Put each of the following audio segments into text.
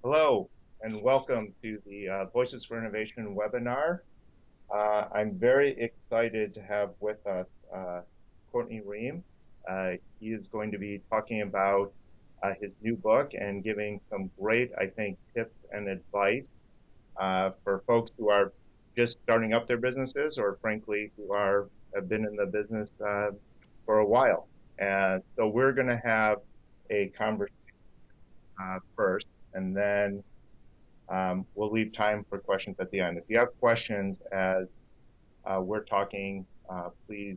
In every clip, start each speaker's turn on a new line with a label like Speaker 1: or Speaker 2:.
Speaker 1: Hello and welcome to the Voices for Innovation webinar. I'm very excited to have with us Courtney Reum. He is going to be talking about his new book and giving some great, I think, tips and advice for folks who are just starting up their businesses or frankly have been in the business for a while. And so we're going to have a conversation first, and then we'll leave time for questions at the end. If you have questions as we're talking, please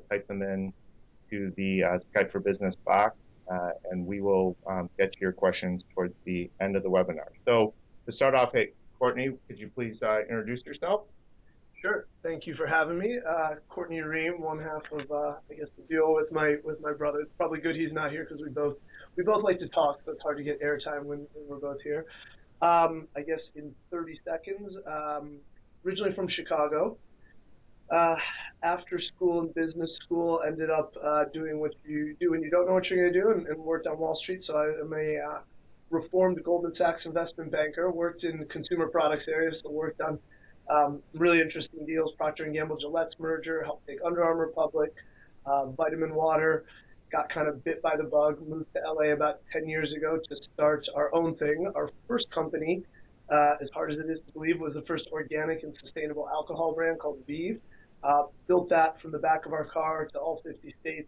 Speaker 1: type them in to the Skype for Business box, and we will get to your questions towards the end of the webinar. So to start off, hey, Courtney, could you please introduce yourself?
Speaker 2: Sure. Thank you for having me. Courtney Reum, one half of I guess the duo with my brother. It's probably good he's not here because we both like to talk, so it's hard to get airtime when we're both here. I guess in 30 seconds. Originally from Chicago. Uh, After school and business school, ended up doing what you do when you don't know what you're going to do, and worked on Wall Street. So I am a reformed Goldman Sachs investment banker. Worked in the consumer products area, so worked on really interesting deals. Procter and Gamble, Gillette's merger, helped take Under Armour public. Vitamin Water, got kind of bit by the bug. Moved to LA about 10 years ago to start our own thing. Our first company, as hard as it is to believe, was the first organic and sustainable alcohol brand called Vive. Built that from the back of our car to all 50 states.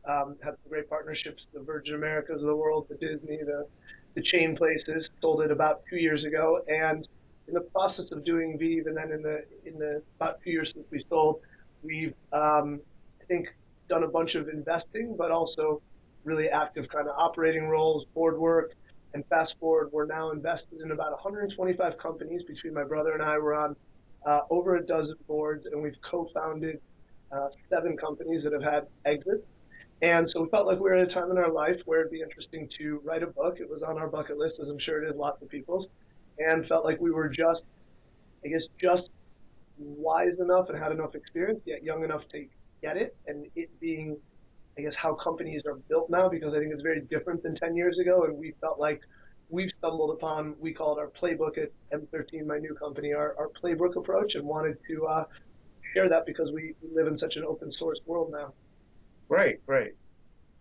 Speaker 2: Had some great partnerships, the Virgin Americas of the world, the Disney, the chain places. Sold it about 2 years ago, and in the process of doing Vive, and then in the about 2 years since we sold, we've I think done a bunch of investing, but also really active kind of operating roles, board work, and fast forward, we're now invested in about 125 companies. Between my brother and I, we're on over a dozen boards, and we've co-founded 7 companies that have had exits. And so we felt like we were at a time in our life where it'd be interesting to write a book. It was on our bucket list, as I'm sure it is lots of people's, and felt like we were just, I guess, just wise enough and had enough experience, yet young enough to get it. And it being, I guess, how companies are built now, because I think it's very different than 10 years ago. And we felt like we've stumbled upon, we call it our playbook at M13, my new company, our playbook approach, and wanted to share that because we live in such an open source world now.
Speaker 1: Great, great.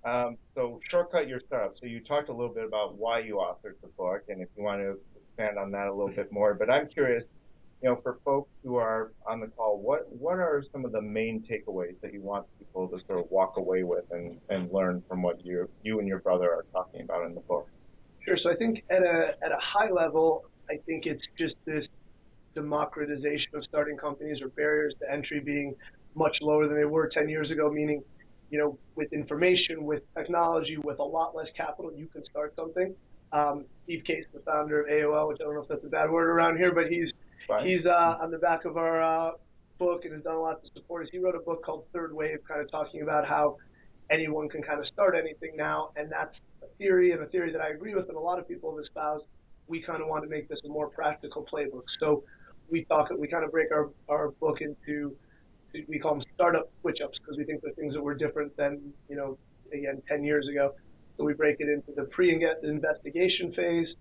Speaker 1: So shortcut your stuff. So you talked a little bit about why you authored the book, and if you want to expand on that a little bit more. But I'm curious, for folks who are on the call, what are some of the main takeaways that you want people to sort of walk away with and learn from what you and your brother are talking about in the book?
Speaker 2: Sure. So I think at a high level, I think it's just this democratization of starting companies, or barriers to entry being much lower than they were 10 years ago, meaning, with information, with technology, with a lot less capital, you can start something. Steve Case, the founder of AOL, which I don't know if that's a bad word around here, but he's
Speaker 1: Fine.
Speaker 2: he's on the back of our book and has done a lot to support us. He wrote a book called Third Wave, kind of talking about how anyone can kind of start anything now, and that's a theory, and a theory that I agree with, and a lot of people have espoused. We kind of want to make this a more practical playbook. So we kind of break our book into, we call them startup switch ups, because we think they're things that were different than, again, 10 years ago. So we break it into the pre-investigation phase.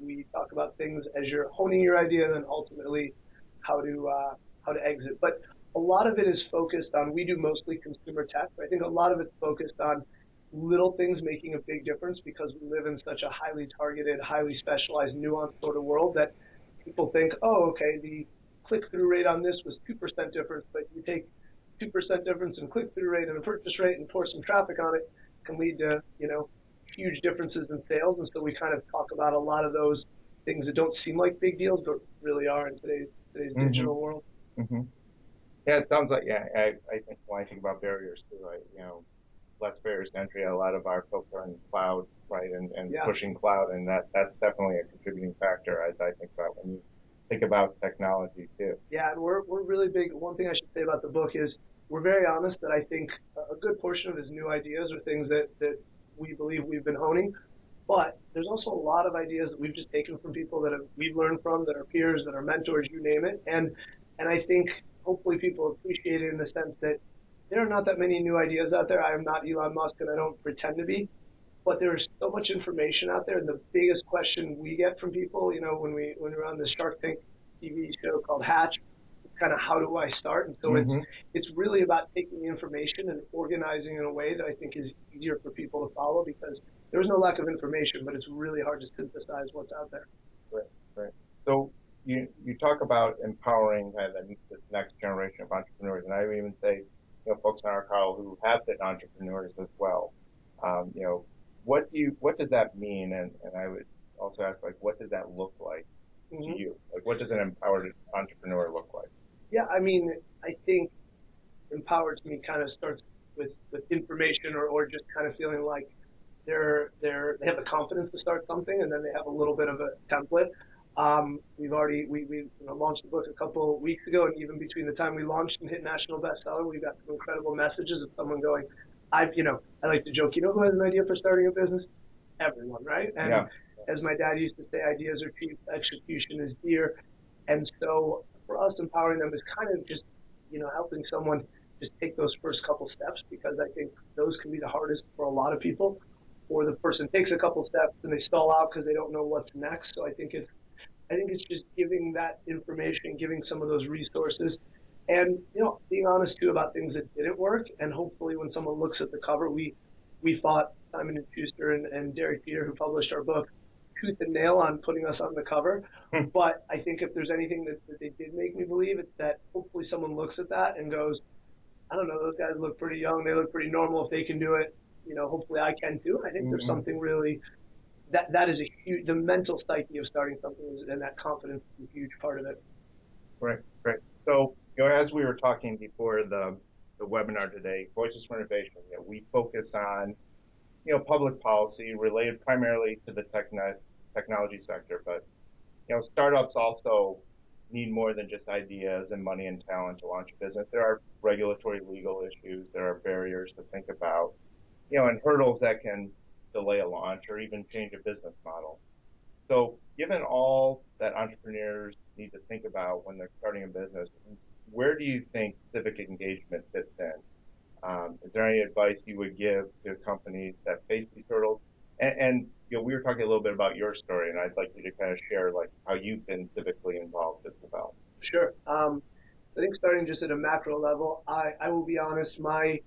Speaker 2: We talk about things as you're honing your idea, and then ultimately how to exit. But a lot of it is focused on, we do mostly consumer tech, but I think a lot of it's focused on little things making a big difference, because we live in such a highly targeted, highly specialized, nuanced sort of world that people think, oh, okay, the click-through rate on this was 2% difference, but you take 2% difference in click-through rate and a purchase rate and pour some traffic on it, can lead to, huge differences in sales. And so we kind of talk about a lot of those things that don't seem like big deals, but really are in today's
Speaker 1: Mm-hmm.
Speaker 2: digital world.
Speaker 1: Mm-hmm. Yeah, it sounds like, yeah, I think when I think about barriers too, less barriers to entry. A lot of our folks are in cloud, right, and
Speaker 2: Yeah.
Speaker 1: pushing cloud, and that's definitely a contributing factor as I think about when you think about technology too.
Speaker 2: Yeah, and we're really big. One thing I should say about the book is we're very honest that I think a good portion of his new ideas are things that we believe we've been honing. But there's also a lot of ideas that we've just taken from people we've learned from, that are peers, that are mentors, you name it. And I think hopefully people appreciate it in the sense that there are not that many new ideas out there. I am not Elon Musk, and I don't pretend to be. but there's so much information out there. And the biggest question we get from people, when we're on the Shark Tank TV show called Hatch, it's kind of how do I start? And so
Speaker 1: Hmm.
Speaker 2: it's really about taking the information and organizing in a way that I think is easier for people to follow because there's no lack of information, but it's really hard to synthesize what's out there.
Speaker 1: Right, right. So you talk about empowering kind of the next generation of entrepreneurs, and I would even say, folks on our call who have been entrepreneurs as well. What does that mean? And I would also ask, like, what does that look like to
Speaker 2: Mm-hmm.
Speaker 1: you? Like, what does an empowered entrepreneur look like?
Speaker 2: Yeah, I mean, I think empowered to me kind of starts with information or just kind of feeling like they have the confidence to start something and then they have a little bit of a template. We launched the book a couple of weeks ago, and even between the time we launched and hit national bestseller, we got some incredible messages of someone going, I like to joke, who has an idea for starting a business? Everyone, right? And
Speaker 1: Yeah.
Speaker 2: as my dad used to say, ideas are cheap, execution is dear. And so for us, empowering them is kind of just, helping someone just take those first couple steps because I think those can be the hardest for a lot of people. Or the person takes a couple steps and they stall out because they don't know what's next. So I think it's just giving that information, giving some of those resources, and being honest too about things that didn't work. And hopefully, when someone looks at the cover, we fought Simon and Schuster and Derek Peter, who published our book, tooth and nail on putting us on the cover. But I think if there's anything that they did make me believe, it's that hopefully someone looks at that and goes, I don't know, those guys look pretty young. They look pretty normal. If they can do it, hopefully I can too. I think there's
Speaker 1: Hmm.
Speaker 2: something really that is a huge, the mental psyche of starting something and that confidence is a huge part of it.
Speaker 1: Right, right. So, as we were talking before the webinar today, Voices for Innovation, we focus on public policy related primarily to the technology sector. But, startups also need more than just ideas and money and talent to launch a business. There are regulatory legal issues. There are barriers to think about, and hurdles that can delay a launch or even change a business model. So, given all that entrepreneurs need to think about when they're starting a business, where do you think civic engagement fits in? Is there any advice you would give to companies that face these hurdles? And we were talking a little bit about your story, and I'd like you to kind of share like how you've been civically involved as well.
Speaker 2: Sure. I think starting just at a macro level, I will be honest, my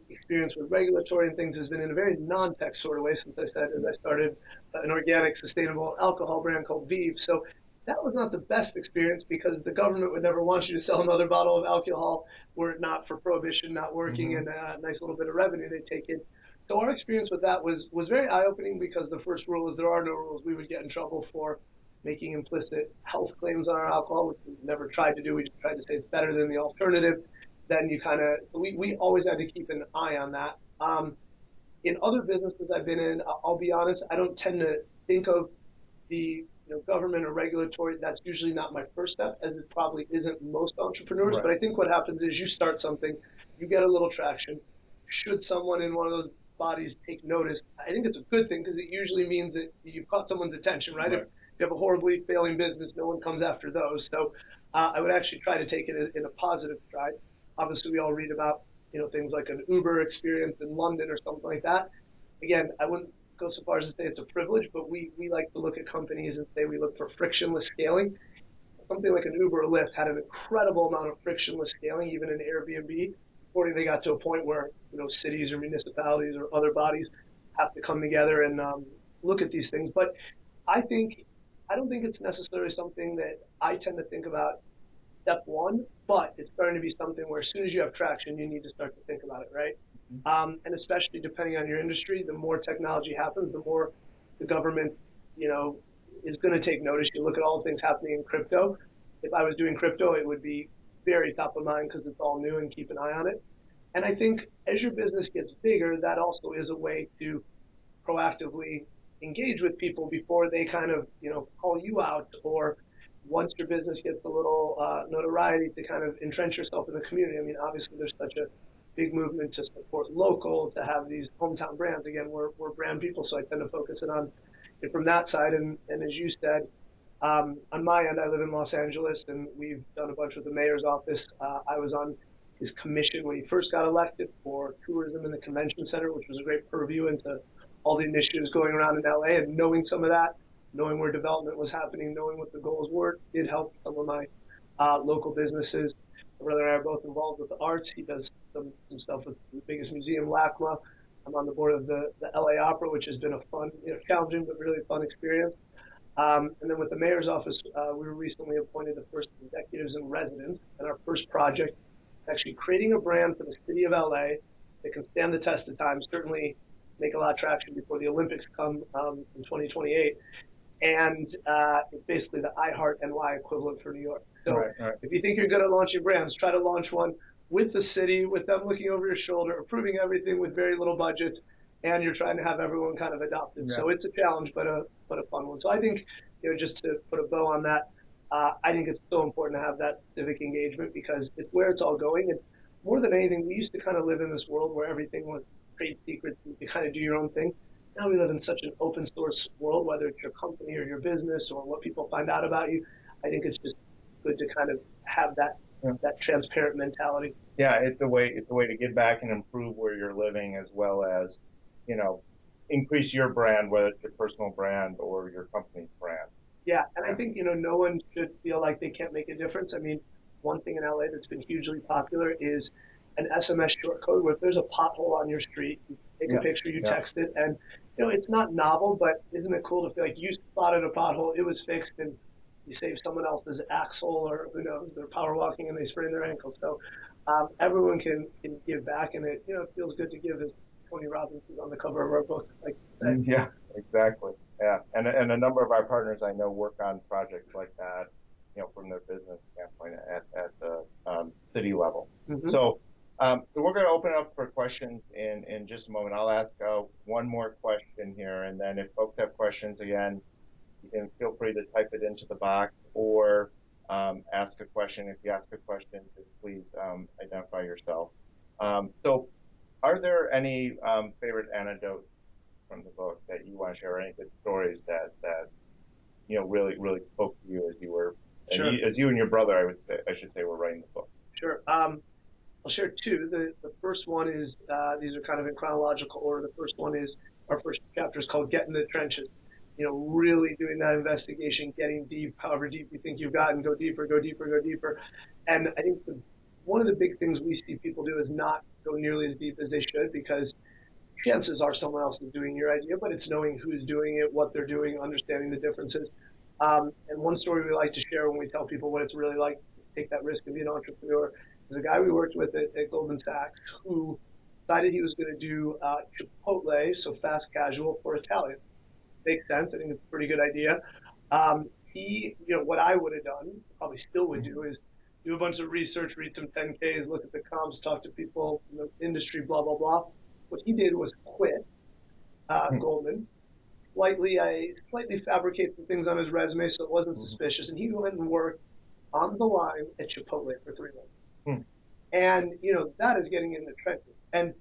Speaker 2: experience with regulatory and things has been in a very non-tech sort of way since I said as I started an organic sustainable alcohol brand called Vive. So that was not the best experience because the government would never want you to sell another bottle of alcohol were it not for prohibition not working
Speaker 1: Hmm.
Speaker 2: and a nice little bit of revenue they take in. So our experience with that was very eye-opening because the first rule is there are no rules. We would get in trouble for making implicit health claims on our alcohol, which we never tried to do. We just tried to say it's better than the alternative. Then you kind of we always had to keep an eye on that. In other businesses I've been in, I'll be honest, I don't tend to think of the government or regulatory. That's usually not my first step, as it probably isn't most entrepreneurs.
Speaker 1: Right.
Speaker 2: But I think what happens is you start something, you get a little traction. Should someone in one of those bodies take notice, I think it's a good thing because it usually means that you've caught someone's attention, right? If
Speaker 1: Right.
Speaker 2: you have a horribly failing business, no one comes after those. So I would actually try to take it in a positive stride. Obviously, we all read about things like an Uber experience in London or something like that. Again, I wouldn't go so far as to say it's a privilege, but we like to look at companies and say we look for frictionless scaling. Something like an Uber or Lyft had an incredible amount of frictionless scaling, even in Airbnb, before they got to a point where cities or municipalities or other bodies have to come together and look at these things. But I think I don't think it's necessarily something that I tend to think about step one, but it's starting to be something where as soon as you have traction, you need to start to think about it, right? And especially depending on your industry, the more technology happens, the more the government, you know, is going to take notice. You look at all the things happening in crypto. If I was doing crypto, it would be very top of mind because it's all new and keep an eye on it. And I think as your business gets bigger, that also is a way to proactively engage with people before they kind of call you out or once your business gets a little notoriety to kind of entrench yourself in the community. I mean, obviously there's such a big movement to support local, to have these hometown brands. Again, we're brand people, so I tend to focus it from that side. And as you said, on my end, I live in Los Angeles, and we've done a bunch with the mayor's office. I was on his commission when he first got elected for tourism in the convention center, which was a great purview into all the initiatives going around in LA. And knowing some of that, knowing where development was happening, knowing what the goals were, did help some of my local businesses. My brother and I are both involved with the arts. He does some stuff with the biggest museum, LACMA. I'm on the board of the LA Opera, which has been a fun, challenging but really fun experience. And then with the mayor's office, we were recently appointed the first executives in residence, and our first project is actually creating a brand for the city of LA that can stand the test of time, certainly make a lot of traction before the Olympics come in 2028. And it's basically the I Heart NY equivalent for New York. So
Speaker 1: right.
Speaker 2: if you think you're good at launching brands, try to launch one with the city, with them looking over your shoulder, approving everything with very little budget, and you're trying to have everyone kind of adopted.
Speaker 1: Yeah.
Speaker 2: So it's a challenge, but a fun one. So I think, just to put a bow on that, I think it's so important to have that civic engagement because it's where it's all going. And more than anything, we used to kind of live in this world where everything was trade secrets and you kind of do your own thing. Now we live in such an open source world, whether it's your company or your business or what people find out about you. I think it's just good to kind of have that transparent mentality.
Speaker 1: Yeah, it's a way to give back and improve where you're living as well as, you know, increase your brand, whether it's your personal brand or your company's brand.
Speaker 2: Yeah, and I think, no one should feel like they can't make a difference. I mean, one thing in LA that's been hugely popular is an SMS short code where if there's a pothole on your street, you take a picture, you text it, and it's not novel, but isn't it cool to feel like you spotted a pothole, it was fixed, and you save someone else's axle, or who knows, they're power walking and they sprain their ankle. So everyone can give back, and it feels good to give, as Tony Robbins is on the cover of our book. Like,
Speaker 1: Yeah, exactly. Yeah, and a number of our partners I know work on projects like that, from their business standpoint at the city level.
Speaker 2: Mm-hmm.
Speaker 1: So we're going to open up for questions in just a moment. I'll ask one more question here, and then if folks have questions, again, you can feel free to type it into the box or ask a question. If you ask a question, just please identify yourself. So are there any favorite anecdotes from the book that you want to share, or any good stories that really spoke to you as you were,
Speaker 2: Sure.
Speaker 1: as you and your brother, I should say, were writing the book?
Speaker 2: Sure. I'll share two. The first one is, these are kind of in chronological order. The first one is, our first chapter is called Get in the Trenches. Really doing that investigation, getting deep, however deep you think you've gotten, go deeper, go deeper, go deeper. And I think one of the big things we see people do is not go nearly as deep as they should, because chances are someone else is doing your idea, but it's knowing who's doing it, what they're doing, understanding the differences. And one story we like to share when we tell people what it's really like to take that risk and be an entrepreneur is a guy we worked with at Goldman Sachs who decided he was going to do Chipotle, so fast casual, for Italian. Makes sense. I think it's a pretty good idea. What I would have done, probably still would do, is do a bunch of research, read some 10Ks, look at the comps, talk to people in the industry, blah, blah, blah. What he did was quit Goldman. Slightly fabricate some things on his resume so it wasn't suspicious. And he went and worked on the line at Chipotle for 3 months. And, that is getting in the trenches. And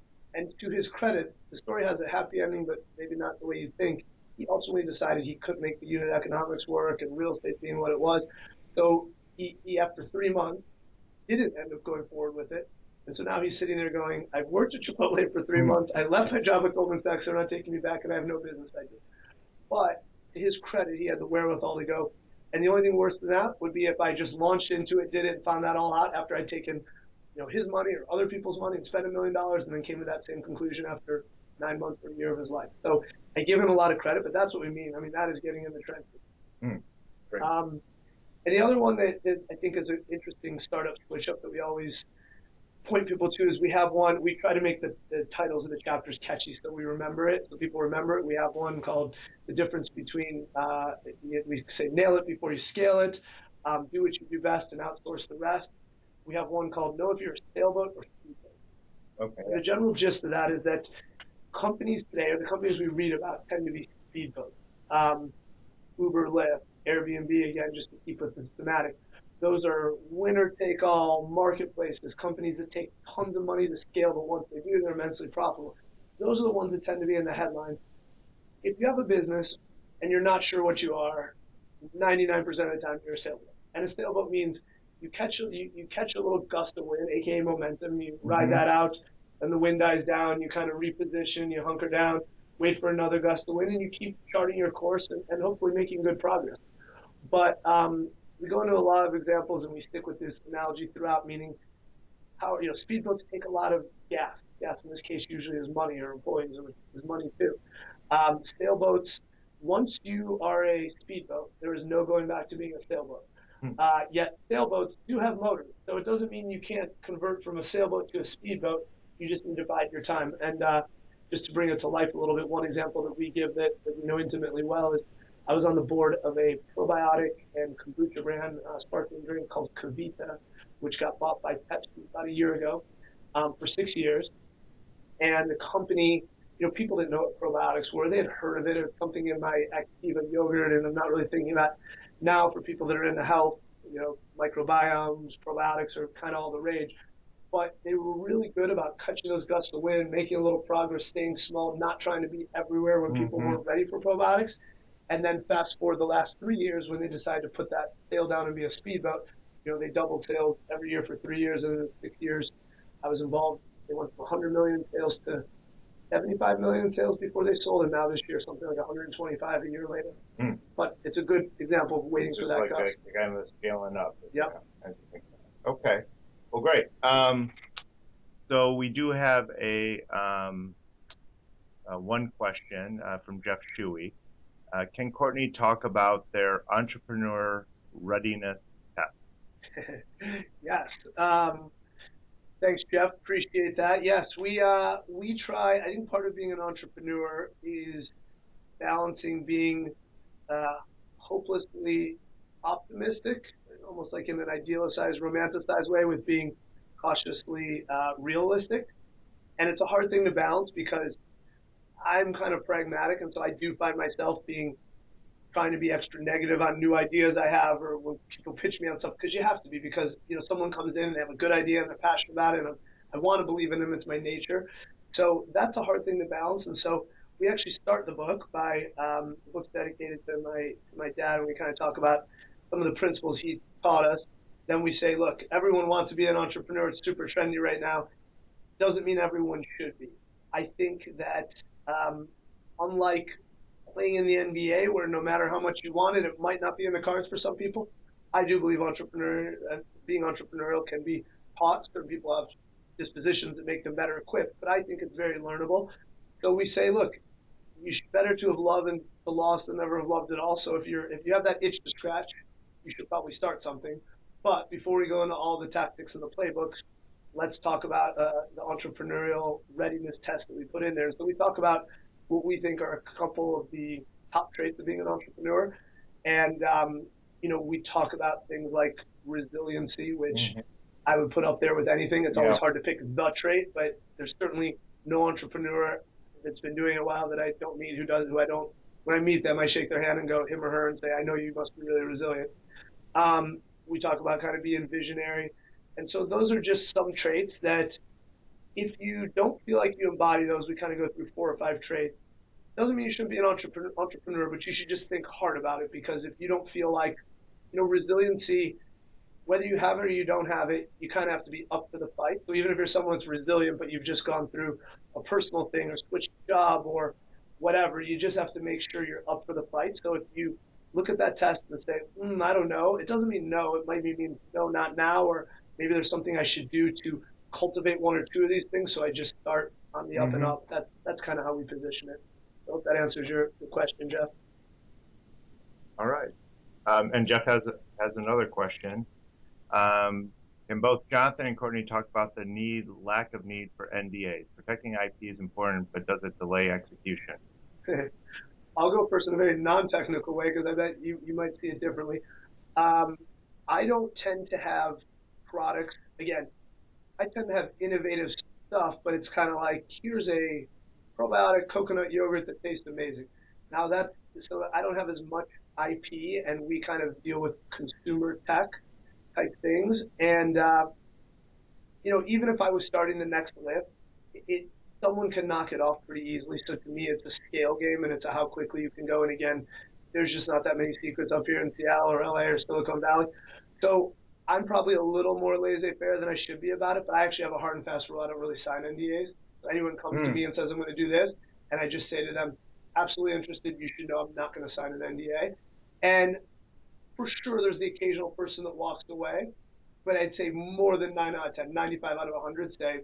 Speaker 2: to his credit, the story has a happy ending, but maybe not the way you think. He ultimately decided he couldn't make the unit economics work, and real estate being what it was. So he after 3 months, didn't end up going forward with it. And so now he's sitting there going, I've worked at Chipotle for 3 months. I left my job at Goldman Sachs. They're not taking me back, and I have no business idea. But to his credit, he had the wherewithal to go. And the only thing worse than that would be if I just launched into it, did it, and found that all out after I'd taken his money or other people's money and spent $1 million, and then came to that same conclusion after 9 months or a year of his life. So I give him a lot of credit, but that's what we mean. I mean, that is getting in the trenches.
Speaker 1: Great.
Speaker 2: And the other one that I think is an interesting startup switch up that we always point people to is we have one, we try to make the titles of the chapters catchy so we remember it, so people remember it. We have one called The Difference Between, we say nail it before you scale it, do what you do best and outsource the rest. We have one called Know If You're a Sailboat or Speedboat.
Speaker 1: Okay.
Speaker 2: The general gist of that is that companies today, or the companies we read about, tend to be speedboats. Uber, Lyft, Airbnb, again, just to keep with the thematic. Those are winner-take-all marketplaces, companies that take tons of money to scale, but once they do, they're immensely profitable. Those are the ones that tend to be in the headlines. If you have a business and you're not sure what you are, 99% of the time you're a sailboat. And a sailboat means you catch a little gust of wind, aka momentum. You ride
Speaker 1: Mm-hmm.
Speaker 2: that out, and the wind dies down. You kind of reposition, you hunker down, wait for another gust of wind, and you keep charting your course and hopefully making good progress. But we go into a lot of examples, and we stick with this analogy throughout, meaning how speedboats take a lot of gas. Gas in this case usually is money, or employees is money too. Sailboats, once you are a speedboat, there is no going back to being a sailboat. Yet sailboats do have motors, so it doesn't mean you can't convert from a sailboat to a speedboat. You just need to bide your time. And just to bring it to life a little bit, one example that we give that we know intimately well is I was on the board of a probiotic and kombucha brand, sparkling drink called Kavita, which got bought by Pepsi about a year ago for 6 years. And the company, people didn't know what probiotics were. They had heard of it. It was something in my Activa yogurt, and I'm not really thinking about now for people that are into health, microbiomes, probiotics are kind of all the rage. But they were really good about catching those gusts of wind, making a little progress, staying small, not trying to be everywhere when people
Speaker 1: Mm-hmm.
Speaker 2: weren't ready for probiotics. And then fast forward the last 3 years when they decided to put that sail down and be a speedboat, they doubled sales every year for 3 years, and in 6 years I was involved. They went from 100 million sales to 75 million in sales before they sold, and now this year something like 125 a year later.
Speaker 1: Mm.
Speaker 2: But it's a good example of waiting
Speaker 1: It's
Speaker 2: for
Speaker 1: just
Speaker 2: that
Speaker 1: like
Speaker 2: gust.
Speaker 1: a kind of a scaling up.
Speaker 2: Yep.
Speaker 1: As you think about it. Okay. Well, great. So we do have one question from Jeff Shuey. Can Courtney talk about their entrepreneur readiness test?
Speaker 2: Yes. Thanks, Jeff. Appreciate that. Yes, we try. I think part of being an entrepreneur is balancing being uh, hopelessly optimistic, almost like in an idealized, romanticized way, with being cautiously realistic. And it's a hard thing to balance because I'm kind of pragmatic, and so I do find myself being trying to be extra negative on new ideas I have, or when people pitch me on stuff, because you have to be, because someone comes in and they have a good idea and they're passionate about it, and I want to believe in them. It's my nature. So that's a hard thing to balance. And so we actually start the book by the book's dedicated to my dad, and we kind of talk about some of the principles he taught us. Then we say, look, everyone wants to be an entrepreneur. It's super trendy right now. Doesn't mean everyone should be. I think that unlike playing in the NBA, where no matter how much you want it, it might not be in the cards for some people. I do believe being entrepreneurial can be taught. Certain people have dispositions that make them better equipped, but I think it's very learnable. So we say, look, better to have loved and the lost than never have loved it all. So if you have that itch to scratch, you should probably start something. But before we go into all the tactics and the playbooks, let's talk about the entrepreneurial readiness test that we put in there. So we talk about what we think are a couple of the top traits of being an entrepreneur. And, we talk about things like resiliency, which
Speaker 1: Mm-hmm.
Speaker 2: I would put up there with anything. It's
Speaker 1: Yeah.
Speaker 2: always hard to pick the trait, but there's certainly no entrepreneur that's been doing it a while that I don't meet who I don't, when I meet them, I shake their hand and go, him or her, and say, I know you must be really resilient. We talk about kind of being visionary. And so those are just some traits that if you don't feel like you embody those, we kind of go through 4 or 5 traits. Doesn't mean you shouldn't be an entrepreneur, but you should just think hard about it, because if you don't feel like, resiliency, whether you have it or you don't have it, you kind of have to be up for the fight. So even if you're someone that's resilient, but you've just gone through a personal thing or switched job or whatever, you just have to make sure you're up for the fight. So if you look at that test and say, I don't know, it doesn't mean no. It might mean no, not now, or maybe there's something I should do to cultivate 1 or 2 of these things. So I just start on the up and
Speaker 1: Mm-hmm.
Speaker 2: up. That's kind of how we position it. I hope that answers your question, Jeff.
Speaker 1: All right. And Jeff has another question. Um, can both Jonathan and Courtney talk about the lack of need for NDAs? Protecting IP is important, but does it delay execution?
Speaker 2: I'll go first in a very non-technical way, because I bet you might see it differently. Um, I don't tend to have products. Again, I tend to have innovative stuff, but it's kind of like, here's a probiotic coconut yogurt that tastes amazing. Now that's so I don't have as much IP, and we kind of deal with consumer tech type things. And even if I was starting the next lift, it someone can knock it off pretty easily. So to me, it's a scale game, and it's a how quickly you can go. And again, there's just not that many secrets up here in Seattle or LA or Silicon Valley. So I'm probably a little more laissez-faire than I should be about it, but I actually have a hard and fast rule. I don't really sign NDAs. So anyone comes to
Speaker 1: Mm,
Speaker 2: me and says, I'm going to do this, and I just say to them, absolutely interested, you should know I'm not going to sign an NDA. And for sure, there's the occasional person that walks away, but I'd say more than 9 out of 10, 95 out of 100 say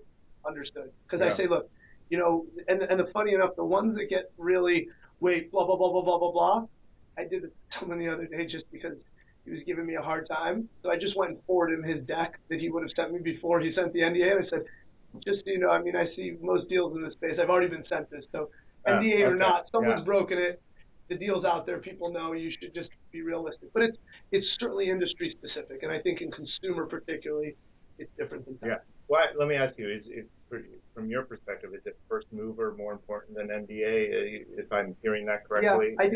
Speaker 2: understood. Because I
Speaker 1: yeah.
Speaker 2: say, look, and the funny enough, the ones that get really, wait, blah, blah, blah, blah, blah, blah, blah, I did it to someone the other day just because he was giving me a hard time. So I just went and forwarded him his deck that he would have sent me before he sent the NDA. And I said, just so you know, I mean, I see most deals in this space. I've already been sent this. So NDA or
Speaker 1: Okay.
Speaker 2: not, someone's
Speaker 1: Yeah.
Speaker 2: broken it. The deal's out there. People know. You should just be realistic. But it's certainly industry specific. And I think in consumer particularly, it's different than
Speaker 1: Yeah.
Speaker 2: that.
Speaker 1: Well, let me ask you, from your perspective, is it first mover more important than NDA, if I'm hearing that
Speaker 2: Yeah,
Speaker 1: correctly?
Speaker 2: I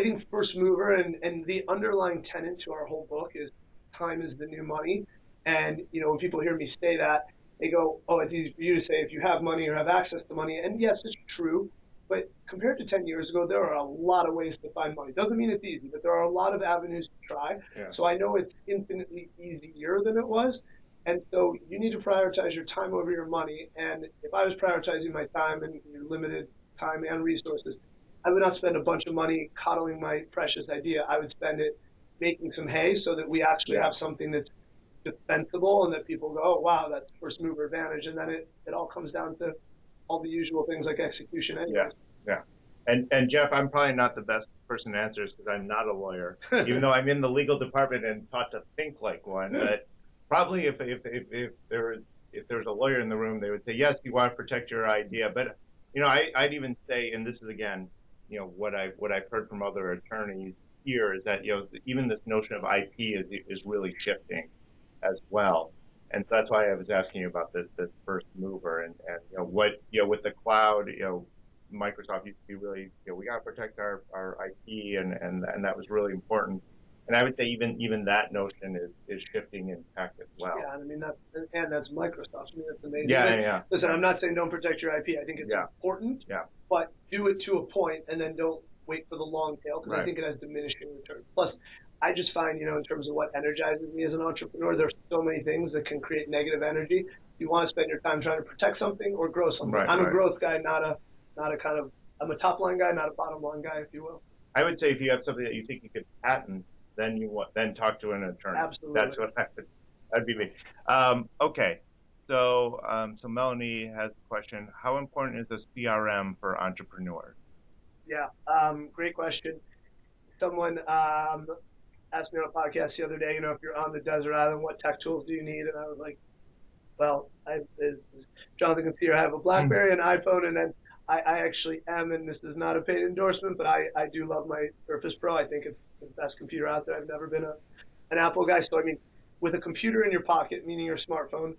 Speaker 2: think first mover and the underlying tenet to our whole book is time is the new money. And when people hear me say that, they go, "Oh, it's easy for you to say if you have money or have access to money." And yes, it's true. But compared to 10 years ago, there are a lot of ways to find money. Doesn't mean it's easy, but there are a lot of avenues to try.
Speaker 1: Yeah.
Speaker 2: So I know it's infinitely easier than it was. And so you need to prioritize your time over your money. And if I was prioritizing my time and limited time and resources, I would not spend a bunch of money coddling my precious idea. I would spend it making some hay so that we actually
Speaker 1: Yeah.
Speaker 2: have something that's defensible and that people go, oh, wow, that's first mover advantage. And then it all comes down to all the usual things like execution
Speaker 1: Yeah.
Speaker 2: anyways.
Speaker 1: Yeah. And Jeff, I'm probably not the best person to answer this because I'm not a lawyer, even though I'm in the legal department and taught to think like one. But probably if there was a lawyer in the room, they would say, yes, you want to protect your idea. But I'd even say, and this is again, what I've heard from other attorneys here is that even this notion of IP is really shifting as well. And so that's why I was asking you about this first mover and with the cloud, Microsoft used to be really, we got to protect our IP and that was really important. And I would say even that notion is shifting in tech as well.
Speaker 2: Yeah, I mean that's Microsoft. I mean that's amazing.
Speaker 1: Yeah,
Speaker 2: Like,
Speaker 1: yeah,
Speaker 2: listen, I'm not saying don't protect your IP. I think it's
Speaker 1: yeah,
Speaker 2: important,
Speaker 1: yeah,
Speaker 2: but do it to a point, and then don't wait for the long tail because I
Speaker 1: right,
Speaker 2: think it has diminishing returns. Plus, I just find in terms of what energizes me as an entrepreneur, there's so many things that can create negative energy. You want to spend your time trying to protect something or grow something.
Speaker 1: right,
Speaker 2: I'm a
Speaker 1: right.
Speaker 2: growth guy, not a kind of I'm a top line guy, not a bottom line guy, if you will.
Speaker 1: I would say if you have something that you think you could patent, then talk to an attorney.
Speaker 2: Absolutely.
Speaker 1: That's what that'd be me. Okay. So Melanie has a question. How important is a CRM for entrepreneurs?
Speaker 2: Yeah, great question. Someone asked me on a podcast the other day, if you're on the desert island, what tech tools do you need? And I was like, well, as Jonathan can see here, I have a BlackBerry, an iPhone, and then I actually am, and this is not a paid endorsement, but I do love my Surface Pro. I think it's the best computer out there. I've never been an Apple guy. So, I mean, with a computer in your pocket, meaning your smartphone,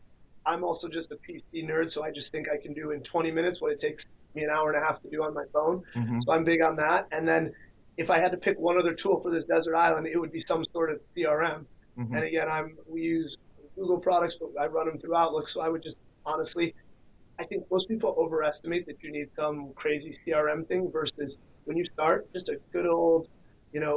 Speaker 2: I'm also just a PC nerd, so I just think I can do in 20 minutes what it takes me an hour and a half to do on my phone.
Speaker 1: Hmm.
Speaker 2: So I'm big on that. And then if I had to pick one other tool for this desert island, it would be some sort of CRM.
Speaker 1: Hmm.
Speaker 2: And again, we use Google products, but I run them through Outlook. So I would just honestly, I think most people overestimate that you need some crazy CRM thing versus when you start, just a good old,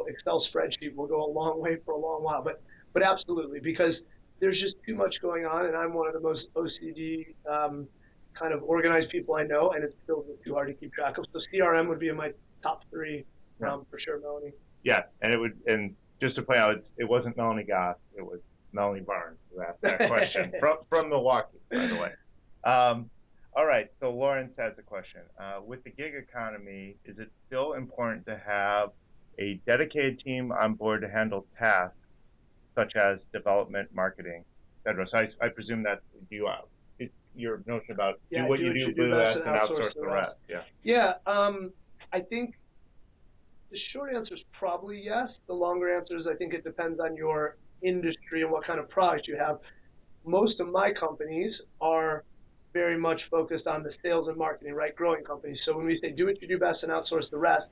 Speaker 2: Excel spreadsheet will go a long way for a long while. But absolutely, because there's just too much going on, and I'm one of the most OCD kind of organized people I know, and it's still too hard to keep track of. So CRM would be in my top three
Speaker 1: Yeah.
Speaker 2: for sure, Melanie.
Speaker 1: Yeah. And just to point out, it wasn't Melanie Goss. It was Melanie Barnes who asked that question from Milwaukee, by the way. All right. So Lawrence has a question. With the gig economy, is it still important to have a dedicated team on board to handle tasks such as development, marketing, etc.? So I presume that it's your notion about do
Speaker 2: Yeah,
Speaker 1: what
Speaker 2: do
Speaker 1: you
Speaker 2: what
Speaker 1: do
Speaker 2: you do best
Speaker 1: best
Speaker 2: and
Speaker 1: and outsource the rest. Yeah.
Speaker 2: Yeah, I think the short answer is probably yes. The longer answer is I think it depends on your industry and what kind of product you have. Most of my companies are very much focused on the sales and marketing, right? Growing companies. So when we say do what you do best and outsource the rest,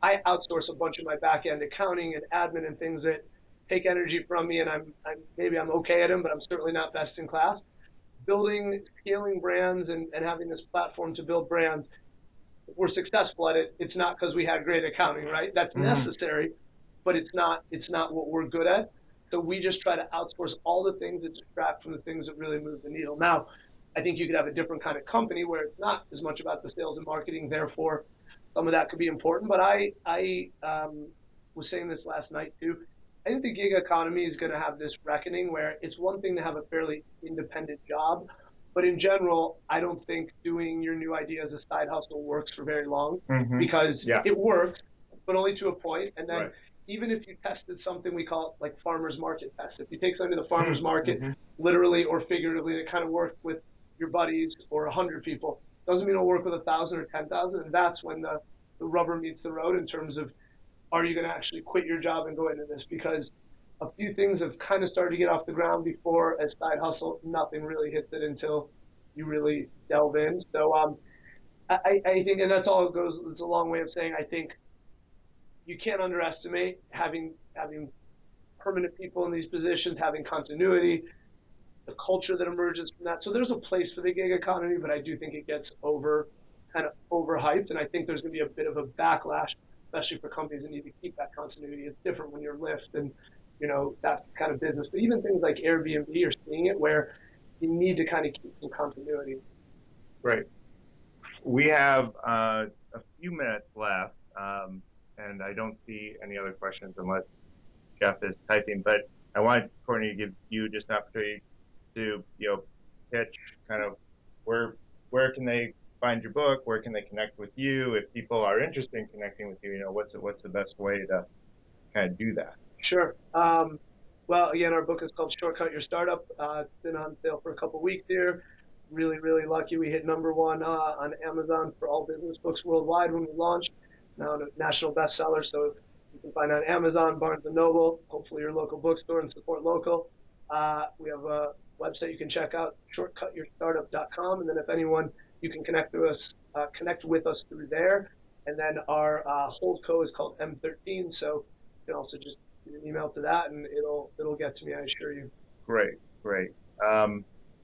Speaker 2: I outsource a bunch of my back end accounting and admin and things that take energy from me, and maybe I'm okay at them, but I'm certainly not best in class. Building, scaling brands and having this platform to build brands, if we're successful at it, it's not because we had great accounting, right? That's
Speaker 1: Hmm.
Speaker 2: necessary, but it's not what we're good at. So we just try to outsource all the things that distract from the things that really move the needle. Now, I think you could have a different kind of company where it's not as much about the sales and marketing. Therefore, some of that could be important. But I was saying this last night too. I think the gig economy is going to have this reckoning where it's one thing to have a fairly independent job, but in general, I don't think doing your new idea as a side hustle works for very long because
Speaker 1: Yeah.
Speaker 2: it works, but only to a point. And then
Speaker 1: Right.
Speaker 2: even if you tested something we call like farmers market tests, if you take something to the farmers market, literally or figuratively, and it kind of worked with your buddies or 100 people, doesn't mean it'll work with 1,000 or 10,000. And that's when the rubber meets the road in terms of, are you going to actually quit your job and go into this? Because a few things have kind of started to get off the ground before as side hustle. Nothing really hits it until you really delve in. So I think, and that's all it goes. It's a long way of saying I think you can't underestimate having permanent people in these positions, having continuity, the culture that emerges from that. So there's a place for the gig economy, but I do think it gets kind of overhyped, and I think there's going to be a bit of a backlash, especially for companies that need to keep that continuity. It's different when you're Lyft and that kind of business. But even things like Airbnb, you're seeing it where you need to kind of keep some continuity.
Speaker 1: Right. We have a few minutes left, and I don't see any other questions unless Jeff is typing. But I want Courtney to give you just an opportunity to pitch kind of where can they find your book, where can they connect with you if people are interested in connecting with you. What's the best way to kind of do that?
Speaker 2: Sure. Well, again, our book is called Shortcut Your Startup. It's been on sale for a couple of weeks here. Really, really lucky. We hit #1 on Amazon for all business books worldwide when we launched. Now a national bestseller, so you can find it on Amazon, Barnes & Noble, hopefully your local bookstore, and support local. We have a website you can check out, shortcutyourstartup.com, and then if anyone, you can connect with us through there. And then our holdco is called M13, so you can also just an email to that, and it'll get to me, I assure you.
Speaker 1: Great.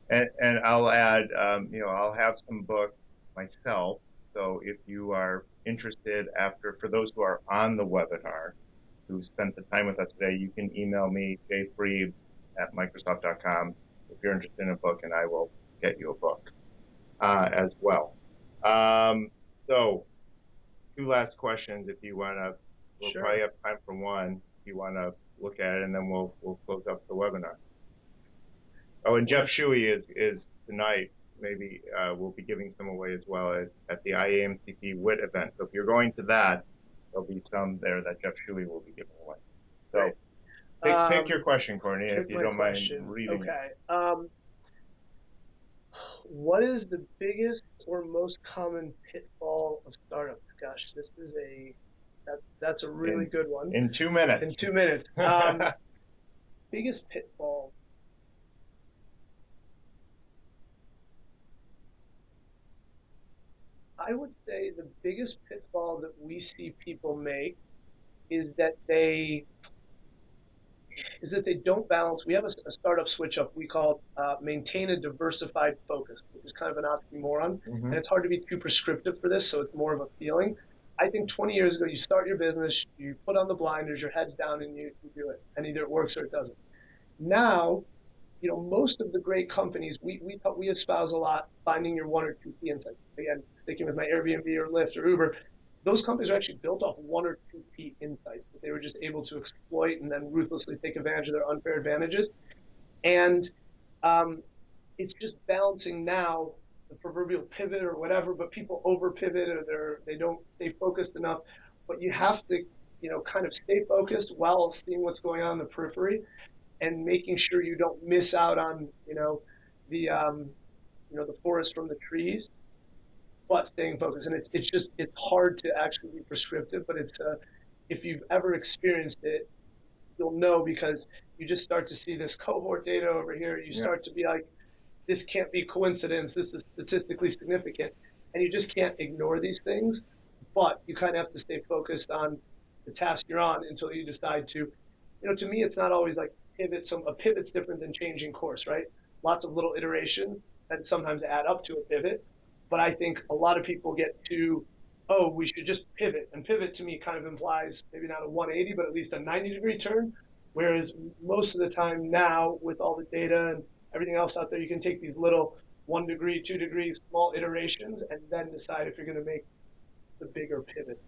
Speaker 1: And I'll add, I'll have some books myself. So if you are interested for those who are on the webinar, who spent the time with us today, you can email me, jfreed@microsoft.com, if you're interested in a book, and I will get you a book as well. So 2 last questions if you want to. We'll
Speaker 2: Sure.
Speaker 1: Probably have time for one if you want to look at it, and then we'll close up the webinar. Oh, and Jeff Shuey is tonight. Maybe we'll be giving some away as well at the IAMCP WIT event. So if you're going to that, there'll be some there that Jeff Shuey will be giving away. So pick your question, Courtney, if you don't mind reading.
Speaker 2: Okay. What is the biggest or most common pitfall of startups? Gosh, that's a really good one.
Speaker 1: In 2 minutes.
Speaker 2: In 2 minutes. Biggest pitfall. I would say the biggest pitfall that we see people make is that they don't balance. We have a startup switch up we call maintain a diversified focus, which is kind of an oxymoron. And it's hard to be too prescriptive for this, so it's more of a feeling. I think 20 years ago, you start your business, you put on the blinders, your head's down, and you do it. And either it works or it doesn't. Now, most of the great companies, we espouse a lot finding your 1 or 2 key insights. Again, sticking with my Airbnb or Lyft or Uber, those companies are actually built off 1 or 2 key insights that they were just able to exploit and then ruthlessly take advantage of their unfair advantages. And it's just balancing now the proverbial pivot or whatever, but people over pivot or they don't stay focused enough. But you have to, kind of stay focused while seeing what's going on in the periphery and making sure you don't miss out on, the forest from the trees, but staying focused. And it's hard to actually be prescriptive, but if you've ever experienced it, you'll know, because you just start to see this cohort data over here. You start to be like, this can't be coincidence. This is statistically significant. And you just can't ignore these things, but you kind of have to stay focused on the task you're on until you decide to, to me, it's not always like pivot. So a pivot's different than changing course, right? Lots of little iterations that sometimes add up to a pivot. But I think a lot of people get to, oh, we should just pivot. And pivot to me kind of implies maybe not a 180, but at least a 90-degree turn. Whereas most of the time now, with all the data and everything else out there, you can take these little 1 degree, 2 degree, small iterations, and then decide if you're going to make the bigger pivot.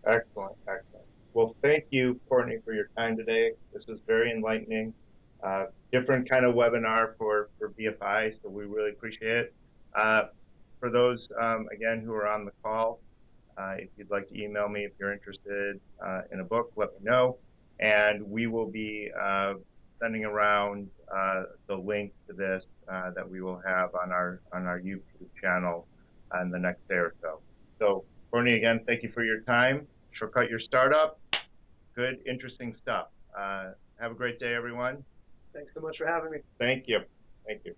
Speaker 1: Excellent, excellent. Well, thank you, Courtney, for your time today. This was very enlightening. Different kind of webinar for BFI, so we really appreciate it. For those, again, who are on the call, if you'd like to email me if you're interested in a book, let me know. And we will be sending around the link to this that we will have on our YouTube channel in the next day or so. So, Courtney, again, thank you for your time. Shortcut your startup. Good, interesting stuff. Have a great day, everyone.
Speaker 2: Thanks so much for having me.
Speaker 1: Thank you. Thank you.